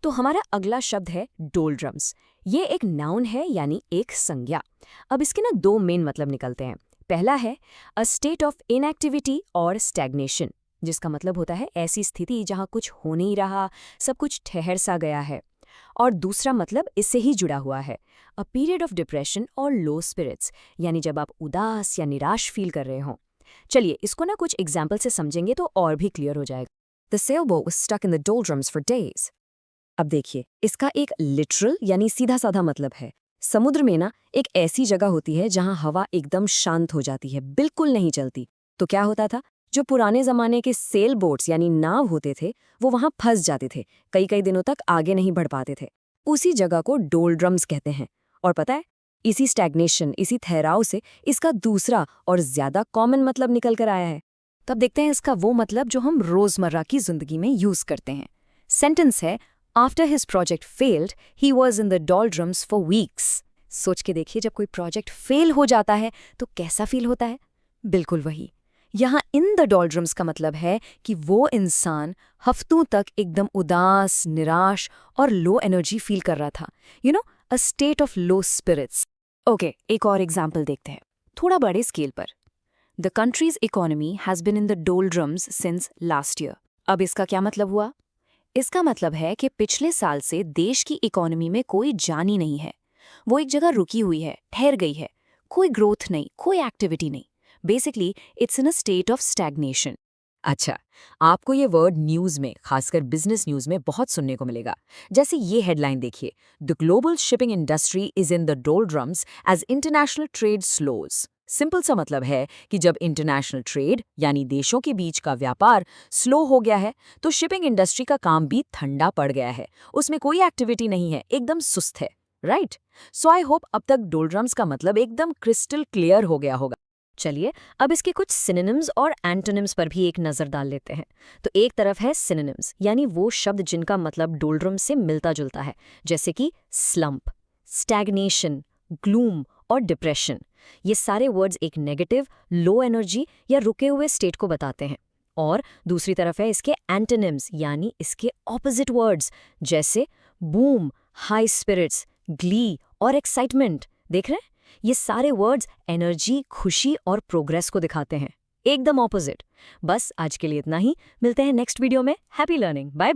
तो हमारा अगला शब्द है डोलड्रम्स। ये एक नाउन है यानी एक संज्ञा। अब इसके ना दो मेन मतलब निकलते हैं। पहला है अ स्टेट ऑफ इनएक्टिविटी और स्टैग्नेशन, जिसका मतलब होता है ऐसी स्थिति जहां कुछ हो नहीं रहा, सब कुछ ठहर सा गया है। और दूसरा मतलब इससे ही जुड़ा हुआ है, अ पीरियड ऑफ डिप्रेशन और लो स्पिरिट्स, यानी जब आप उदास या निराश फील कर रहे हों। चलिए इसको ना कुछ एग्जाम्पल से समझेंगे तो और भी क्लियर हो जाएगा। The sailboat was stuck in the doldrums for days. अब देखिए, इसका एक लिटरल यानी सीधा साधा मतलब है। समुद्र में ना एक ऐसी जगह होती है जहां हवा एकदम शांत हो जाती है, बिल्कुल नहीं चलती। तो क्या होता था, जो पुराने जमाने के सेल बोट्स यानी नाव होते थे, वो वहां फंस जाते थे, कई कई दिनों तक आगे नहीं बढ़ पाते थे। उसी जगह को डोलड्रम्स कहते हैं। और पता है, इसी स्टैग्नेशन, इसी ठहराव से इसका दूसरा और ज्यादा कॉमन मतलब निकल कर आया है। तब देखते हैं इसका वो मतलब जो हम रोजमर्रा की जिंदगी में यूज करते हैं। सेंटेंस है, after his project failed he was in the डोलड्रम्स for weeks. सोच के देखिए, जब कोई प्रोजेक्ट फेल हो जाता है तो कैसा फील होता है। बिल्कुल वही। यहाँ इन द डोलड्रम्स का मतलब है कि वो इंसान हफ्तों तक एकदम उदास, निराश और लो एनर्जी फील कर रहा था। A state of low spirits. Okay, एक और एग्जाम्पल देखते हैं, थोड़ा बड़े स्केल पर। The country's economy has been in the doldrums since last year. अब इसका क्या मतलब हुआ? इसका मतलब है कि पिछले साल से देश की इकोनॉमी में कोई जान ही नहीं है। वो एक जगह रुकी हुई है, ठहर गई है। कोई ग्रोथ नहीं, कोई एक्टिविटी नहीं। Basically it's in a state of stagnation. अच्छा, आपको ये वर्ड न्यूज़ में, खासकर बिजनेस न्यूज़ में बहुत सुनने को मिलेगा। जैसे ये हेडलाइन देखिए, the global shipping industry is in the doldrums as international trade slows. Simple सा मतलब है कि जब इंटरनेशनल ट्रेड यानी देशों के बीच का व्यापार स्लो हो गया है, तो शिपिंग इंडस्ट्री का काम भी ठंडा पड़ गया है। उसमें कोई एक्टिविटी नहीं है, एकदम सुस्त है। राइट? सो आई होप अब तक डोलड्रम्स का मतलब एकदम क्रिस्टल क्लियर हो गया होगा। चलिए अब इसके कुछ सिनोनिम्स और एंटोनिम्स पर भी एक नज़र डाल लेते हैं। तो एक तरफ है सिनोनिम्स, यानी वो शब्द जिनका मतलब डोलड्रम से मिलता जुलता है, जैसे कि स्लंप, स्टैग्नेशन, ग्लूम और डिप्रेशन। ये सारे वर्ड्स एक नेगेटिव, लो एनर्जी या रुके हुए स्टेट को बताते हैं। और दूसरी तरफ है इसके एंटोनिम्स, यानी इसके ऑपोजिट वर्ड्स, जैसे बूम, हाई स्पिरिट्स, ग्ली और एक्साइटमेंट। देख रहे हैं, ये सारे वर्ड्स एनर्जी, खुशी और प्रोग्रेस को दिखाते हैं, एकदम ऑपोजिट। बस आज के लिए इतना ही, मिलते हैं नेक्स्ट वीडियो में। Happy learning, bye bye.